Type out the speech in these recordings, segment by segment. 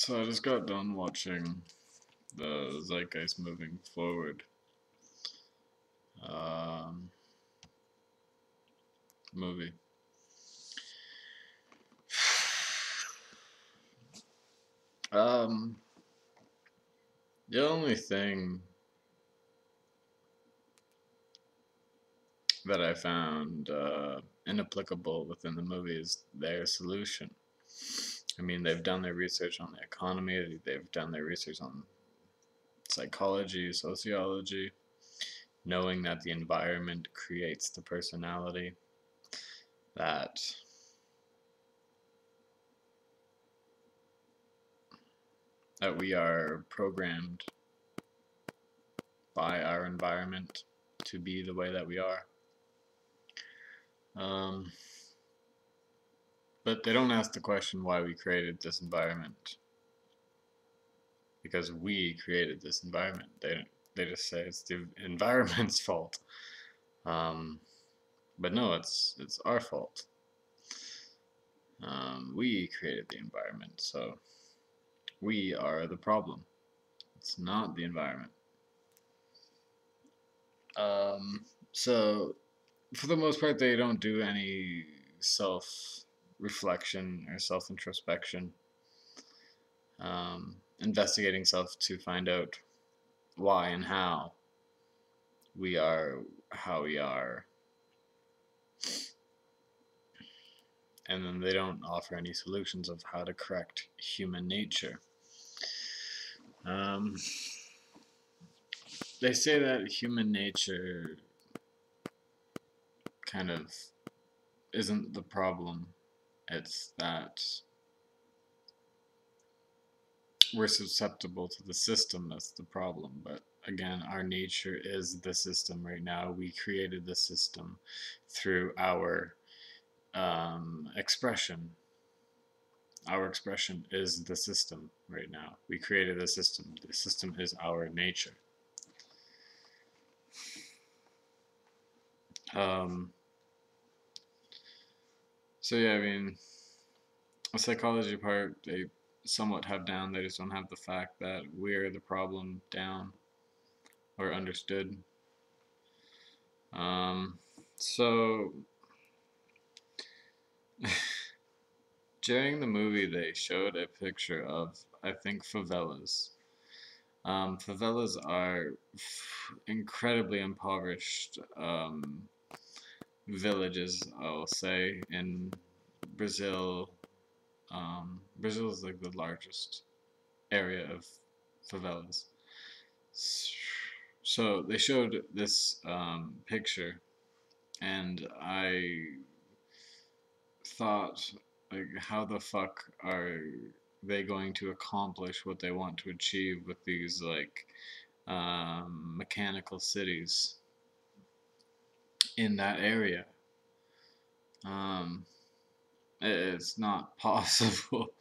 So I just got done watching the Zeitgeist Moving Forward um, movie. Um, the only thing that I found inapplicable within the movie is their solution. I mean, they've done their research on the economy, they've done their research on psychology, sociology, knowing that the environment creates the personality, that we are programmed by our environment to be the way that we are. Um, but they don't ask the question why we created this environment, because we created this environment. They just say it's the environment's fault. Um, but no, it's our fault. We created the environment, so we are the problem. It's not the environment. So for the most part, they don't do any self reflection or self introspection, investigating self to find out why and how we are how we are. And then they don't offer any solutions of how to correct human nature. Um, they say that human nature kind of isn't the problem. It's that we're susceptible to the system that's the problem. But again, our nature is the system right now. We created the system through our expression. Our expression is the system right now. We created the system. The system is our nature. So yeah, I mean, the psychology part they somewhat have down. They just don't have the fact that we're the problem down or understood. So during the movie, they showed a picture of, I think, favelas. Favelas are incredibly impoverished villages, I'll say, in Brazil. Brazil is like the largest area of favelas. So they showed this picture, and I thought, like, how the fuck are they going to accomplish what they want to achieve with these, like, mechanical cities in that area? It's not possible.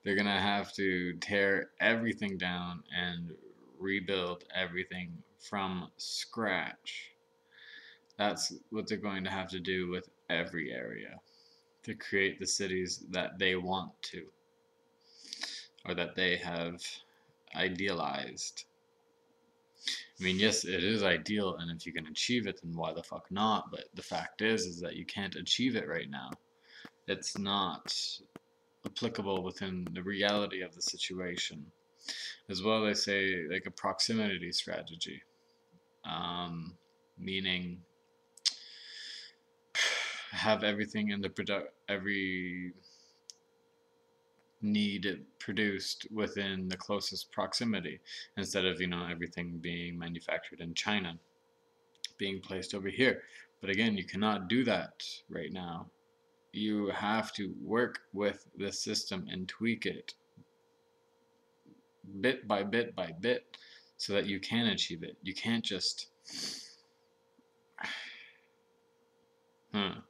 They're gonna have to tear everything down and rebuild everything from scratch. That's what they're going to have to do with every area to create the cities that they want to, or that they have idealized. I mean, yes, it is ideal, and if you can achieve it, then why the fuck not? But the fact is that you can't achieve it right now. It's not applicable within the reality of the situation. As well, they say like a proximity strategy, meaning have everything in every need produced within the closest proximity, instead of everything being manufactured in China being placed over here. But again, you cannot do that right now. You have to work with the system and tweak it bit by bit by bit so that you can achieve it. You can't just I'm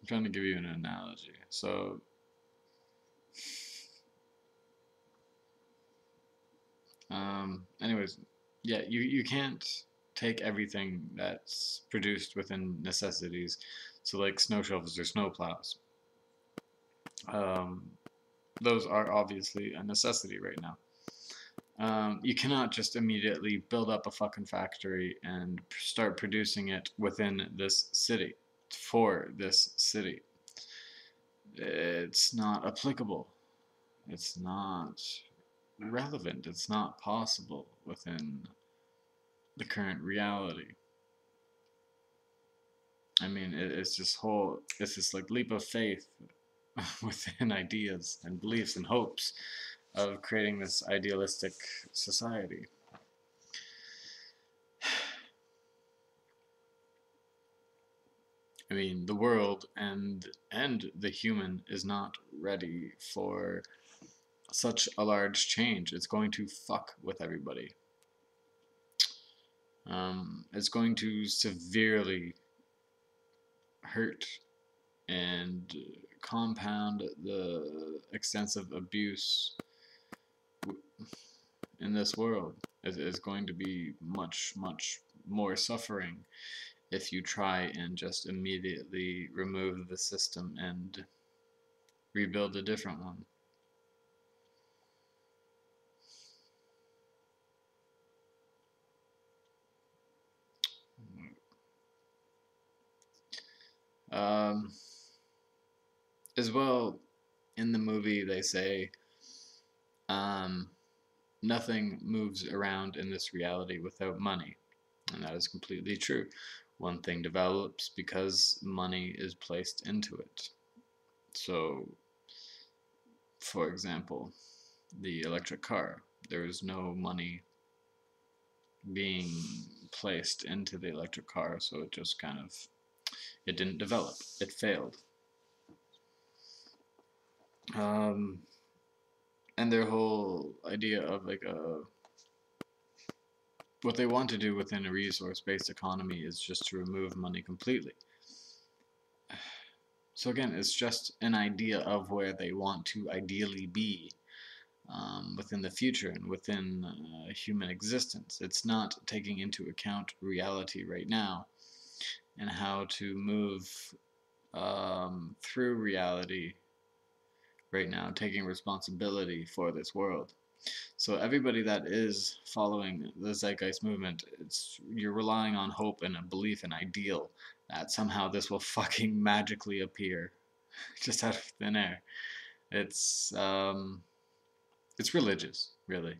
trying to give you an analogy. So anyways, yeah, you can't take everything that's produced within necessities. So like snow shovels or snow plows. Those are obviously a necessity right now. You cannot just immediately build up a fucking factory and start producing it within this city, for this city. It's not applicable. It's not relevant. It's not possible within the current reality. I mean, it's this like leap of faith within ideas and beliefs and hopes of creating this idealistic society. I mean, the world and the human is not ready for such a large change. It's going to fuck with everybody. It's going to severely hurt and compound the extensive abuse in this world. It is going to be much, much more suffering if you try and just immediately remove the system and rebuild a different one. Um, as well, in the movie, they say um, nothing moves around in this reality without money. And that is completely true. One thing develops because money is placed into it. So, for example, the electric car, there is no money being placed into the electric car, so it just kind of, it didn't develop. It failed. Um, and their whole idea of like a what they want to do within a resource-based economy is just to remove money completely. So again, it's just an idea of where they want to ideally be within the future and within human existence. It's not taking into account reality right now and how to move through reality right now, taking responsibility for this world. So everybody that is following the Zeitgeist movement, you're relying on hope and a belief and ideal that somehow this will fucking magically appear, just out of thin air. It's um, it's religious, really.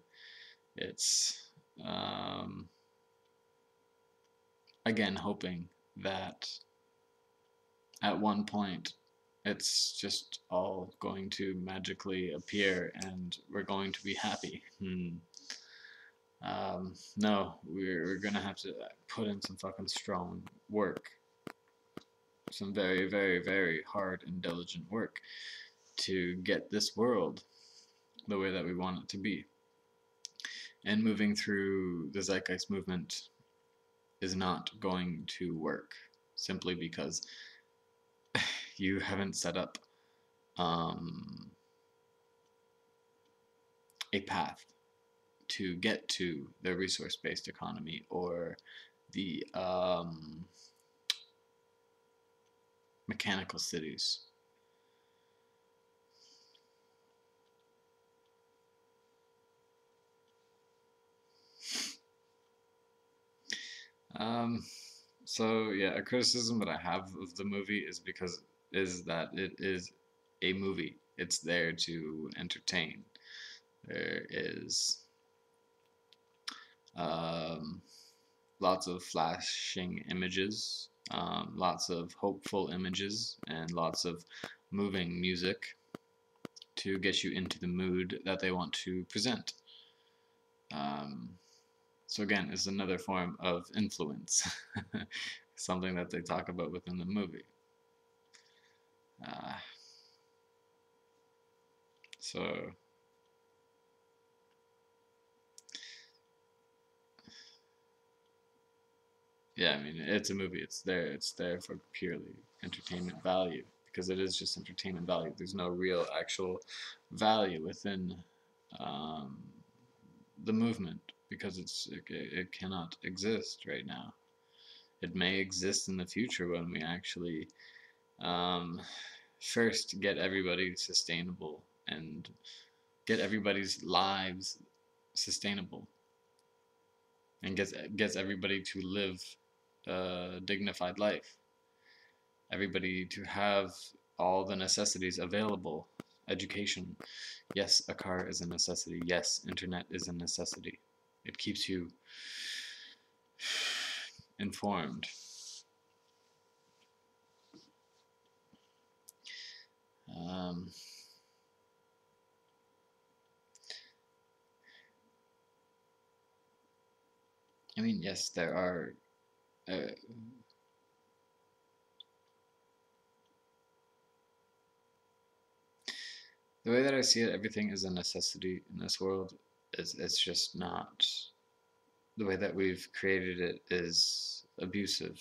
It's um, again hoping that at one point it's just all going to magically appear and we're going to be happy. No, we're gonna have to put in some fucking strong work, some very, very, very hard and diligent work to get this world the way that we want it to be. And moving through the Zeitgeist movement is not going to work simply because you haven't set up um, a path to get to the resource-based economy or the mechanical cities. Um, so yeah, a criticism that I have of the movie is that it is a movie. It's there to entertain. There is um, lots of flashing images, lots of hopeful images, and lots of moving music to get you into the mood that they want to present. Um, so again, it's another form of influence, something that they talk about within the movie. Uh, so yeah, I mean, it's a movie. It's there. It's there for purely entertainment value because it is just entertainment value. There's no real actual value within um, the movement because it cannot exist right now. It may exist in the future when we actually um, first get everybody sustainable and get everybody's lives sustainable, and gets everybody to live a dignified life, everybody to have all the necessities available. Education, yes, a car is a necessity. Yes, internet is a necessity. It keeps you informed. Um, I mean, yes, there are. Uh, the way that I see it, everything is a necessity in this world. It's just not. The way that we've created it is abusive.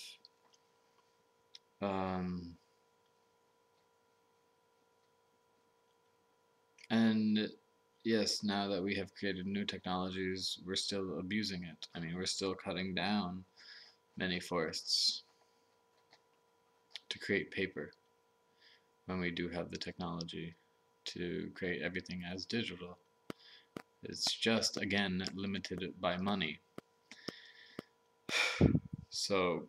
Um, and yes, now that we have created new technologies, we're still abusing it. I mean, we're still cutting down many forests to create paper when we do have the technology to create everything as digital. It's just, again, limited by money. So,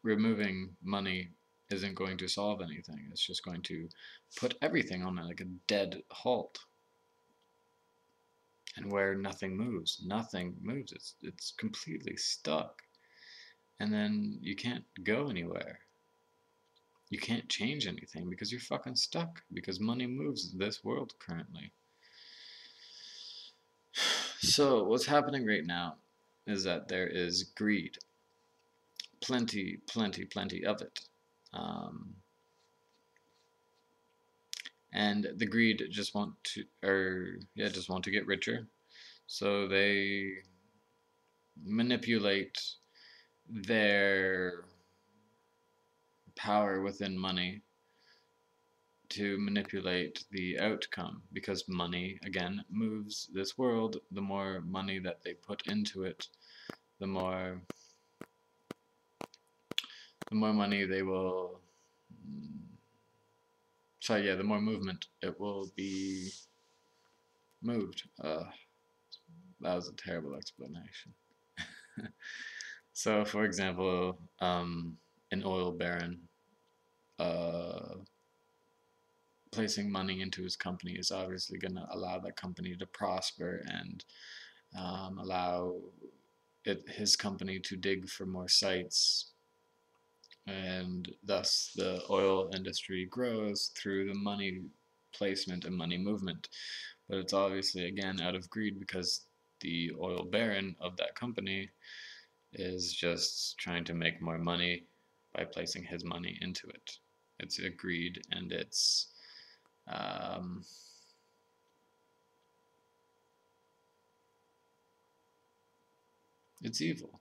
removing money isn't going to solve anything. It's just going to put everything on like a dead halt. And where nothing moves, it's completely stuck. And then you can't go anywhere. You can't change anything because you're fucking stuck, because money moves this world currently. So what's happening right now is that there is greed, plenty of it, um, and the greed just want to, just want to get richer. So they manipulate their power within money to manipulate the outcome, because money again moves this world. The more money that they put into it, the more money they will the more movement it will be moved. That was a terrible explanation. So for example, an oil baron uh, placing money into his company is obviously going to allow that company to prosper and allow his company to dig for more sites, and thus the oil industry grows through the money placement and money movement. But it's obviously again out of greed, because the oil baron of that company is just trying to make more money by placing his money into it. It's a greed, and um, it's evil,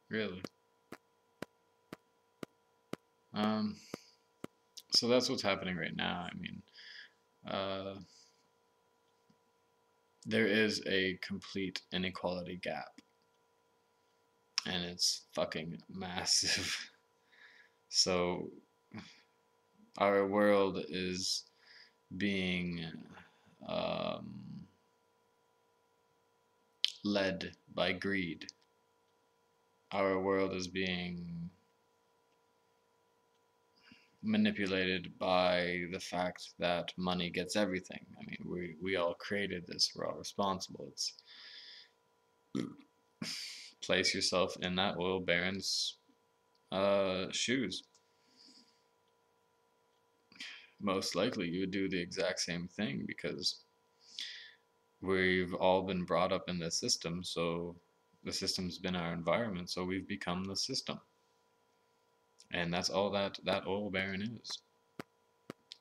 really. Um, so that's what's happening right now. I mean, uh, there is a complete inequality gap, and it's fucking massive. So our world is being um, led by greed. Our world is being manipulated by the fact that money gets everything. I mean, we all created this. We're all responsible. It's place yourself in that oil baron's shoes. Most likely, you would do the exact same thing, because we've all been brought up in the system. So the system's been our environment. So we've become the system, and that's all that oil baron is.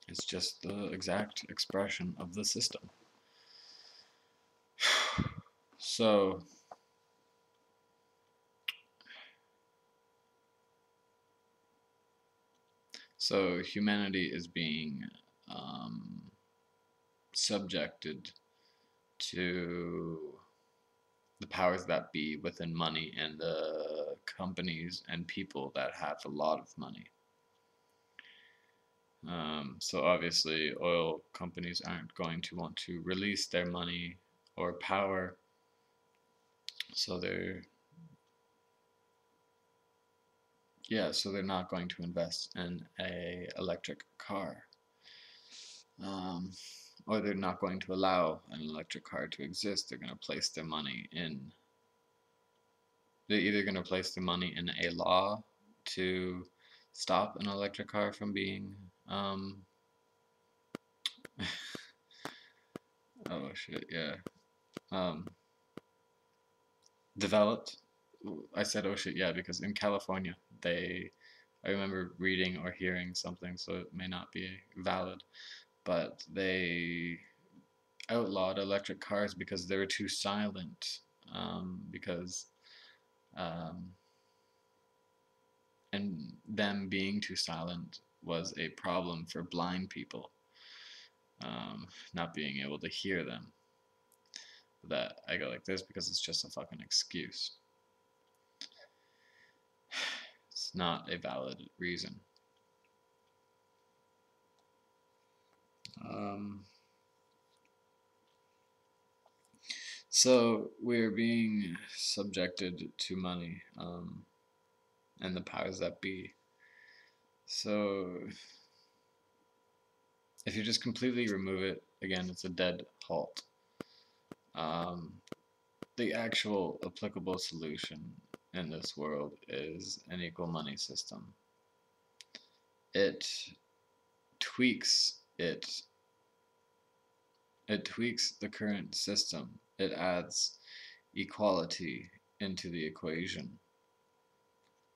It's just the exact expression of the system. So humanity is being subjected to the powers that be within money, and the companies and people that have a lot of money. So obviously, oil companies aren't going to want to release their money or power. So they're not going to invest in a electric car, um, or they're not going to allow an electric car to exist. They're either going to place their money in a law to stop an electric car from being oh shit, yeah, um, developed. I said oh shit, yeah, because in California I remember reading or hearing something, so it may not be valid, but they outlawed electric cars because they were too silent. Because um, and them being too silent was a problem for blind people, not being able to hear them. That I go like this because it's just a fucking excuse. It's not a valid reason. Um, so we're being subjected to money, and the powers that be. So if you just completely remove it, again, it's a dead halt. Um, the actual applicable solution in this world is an equal money system. It tweaks it. It tweaks the current system. It adds equality into the equation,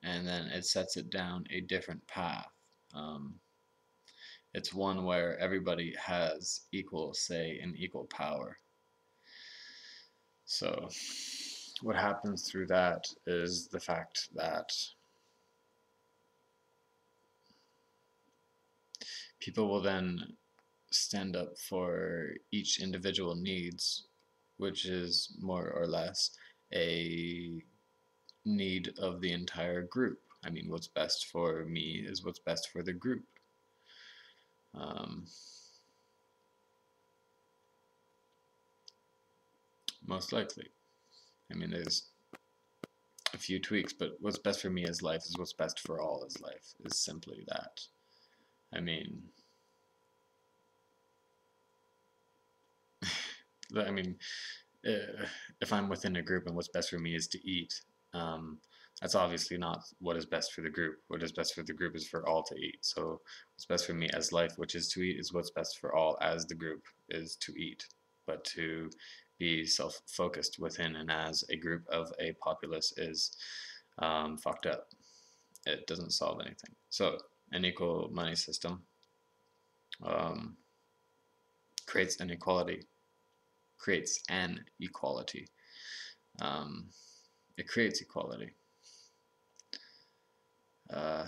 and then it sets it down a different path. Um, it's one where everybody has equal say and equal power. So, what happens through that is the fact that people will then stand up for each individual needs, which is more or less a need of the entire group. I mean, what's best for me is what's best for the group. Um, Most likely. I mean, there's a few tweaks, but what's best for me as life is what's best for all as life, is simply that. I mean, I mean, if I'm within a group and what's best for me is to eat, that's obviously not what is best for the group. What is best for the group is for all to eat. So what's best for me as life, which is to eat, is what's best for all as the group is to eat. But to be self-focused within and as a group of a populace is fucked up. It doesn't solve anything. So an equal money system um, creates an equality. Creates an equality. Um, it creates equality. Uh,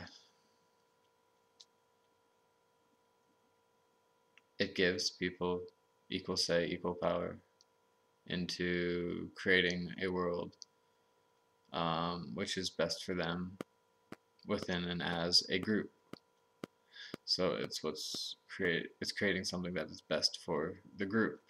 it gives people equal say, equal power into creating a world which is best for them within and as a group. So it's creating something that is best for the group.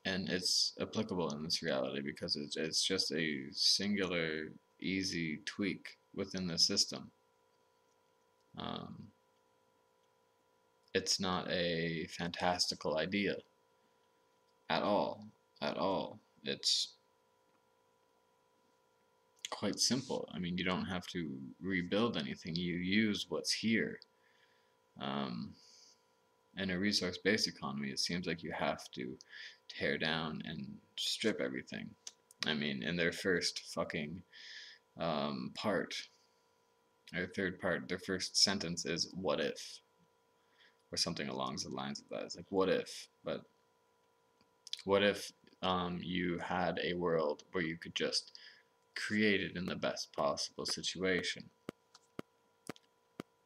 And it's applicable in this reality because it's just a singular, easy tweak within the system. It's not a fantastical idea at all. At all. It's quite simple. I mean, you don't have to rebuild anything. You use what's here. Um, in a resource-based economy, it seems like you have to tear down and strip everything. I mean, in their first fucking part, or third part, their first sentence is "what if," or something along the lines of that. It's like, "What if?" But what if you had a world where you could just create it in the best possible situation?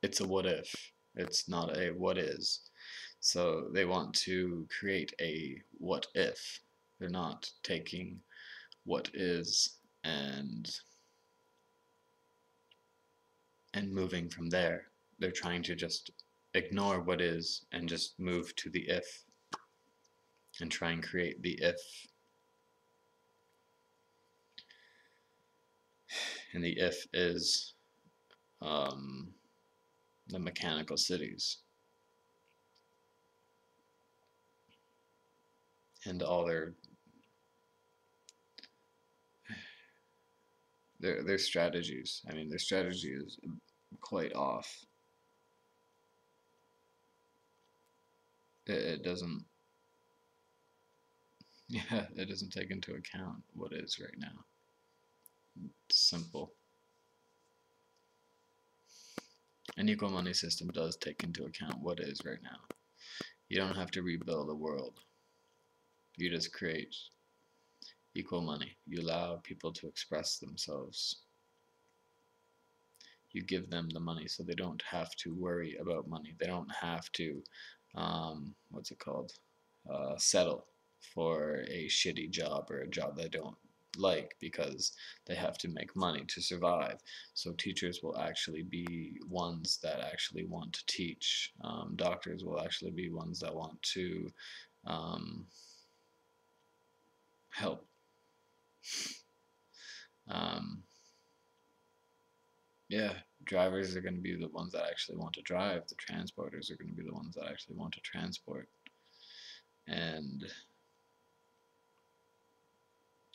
It's a what if. It's not a what is. So they want to create a what if. They're not taking what is and and moving from there. They're trying to just ignore what is and just move to the if and try and create the if. And the if is the mechanical cities and all their strategies. I mean, their strategy is quite off. It doesn't, yeah, it doesn't take into account what is right now. It's simple. An equal money system does take into account what is right now. You don't have to rebuild the world. You just create equal money. You allow people to express themselves. You give them the money so they don't have to worry about money. They don't have to, what's it called, settle for a shitty job or a job they don't like because they have to make money to survive. So teachers will actually be ones that actually want to teach. Doctors will actually be ones that want to help. Um, yeah, drivers are going to be the ones that actually want to drive. The transporters are going to be the ones that actually want to transport. And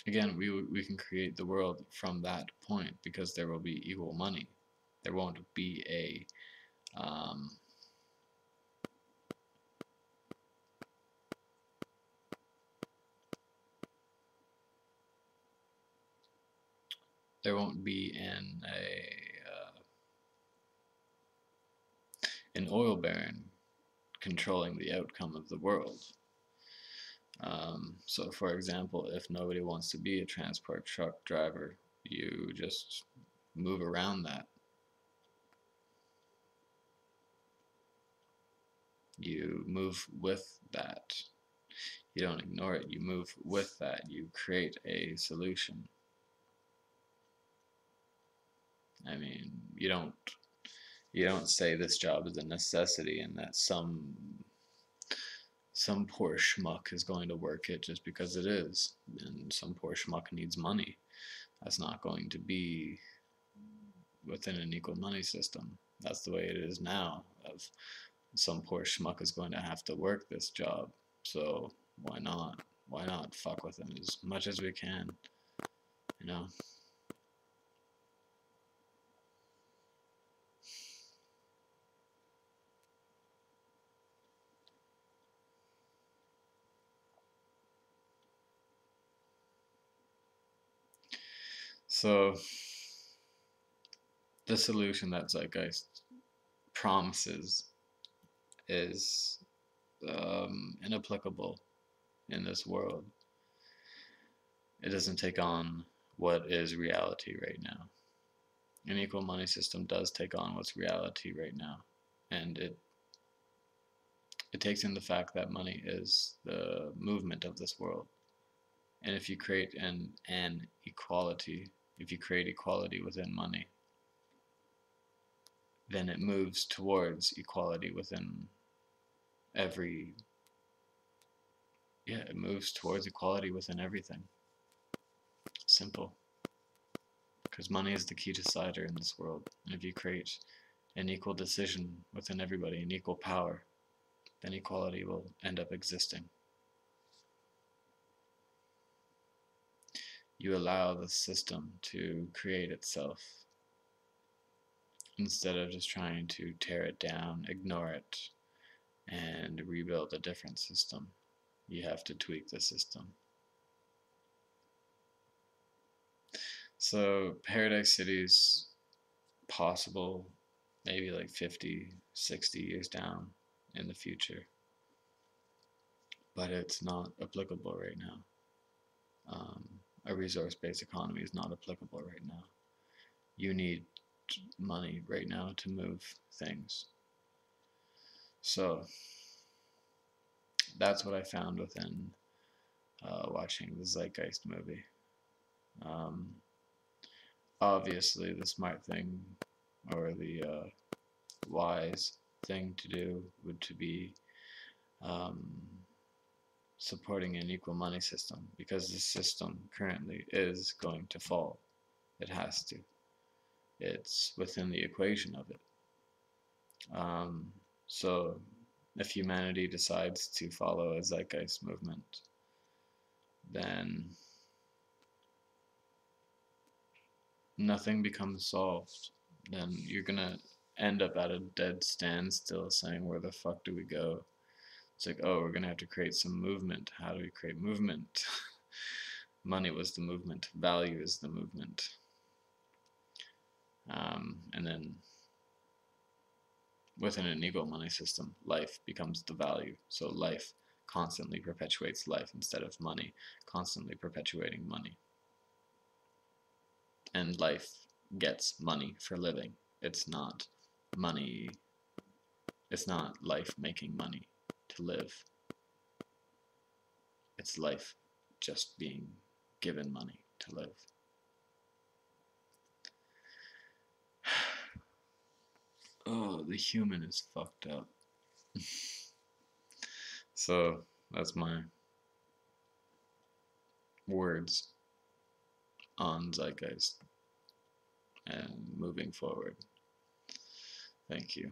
again, we can create the world from that point because there will be equal money. There won't be a there won't be an oil baron controlling the outcome of the world. So, for example, if nobody wants to be a transport truck driver, you just move around that. You move with that. You don't ignore it. You move with that. You create a solution. I mean, you don't say this job is a necessity and that some poor schmuck is going to work it just because it is, and some poor schmuck needs money. That's not going to be within an equal money system. That's the way it is now. Of some poor schmuck is going to have to work this job, so why not? Why not fuck with him as much as we can? You know. So the solution that Zeitgeist promises is inapplicable in this world. It doesn't take on what is reality right now. An equal money system does take on what's reality right now, and it takes in the fact that money is the movement of this world. And if you create an equality, if you create equality within money, then it moves towards equality within every, yeah, it moves towards equality within everything. Simple. Because money is the key decider in this world. And if you create an equal decision within everybody, an equal power, then equality will end up existing. You allow the system to create itself instead of just trying to tear it down, ignore it, and rebuild a different system. You have to tweak the system. So Paradise City's possible maybe like 50, 60 years down in the future. But it's not applicable right now. A resource-based economy is not applicable right now. You need money right now to move things. So that's what I found within watching the Zeitgeist movie. Obviously, the smart thing or the wise thing to do would to be um, supporting an equal money system, because the system currently is going to fall. It has to. It's within the equation of it. Um, so if humanity decides to follow a zeitgeist movement, then nothing becomes solved. Then you're gonna end up at a dead standstill saying, where the fuck do we go? It's like, oh, we're gonna have to create some movement. How do we create movement? Money was the movement. Value is the movement. And then within an equal money system, life becomes the value. So life constantly perpetuates life instead of money constantly perpetuating money. And life gets money for living. It's not money, it's not life making money to live. It's life just being given money to live. Oh, the human is fucked up. So that's my words on Zeitgeist and moving forward. Thank you.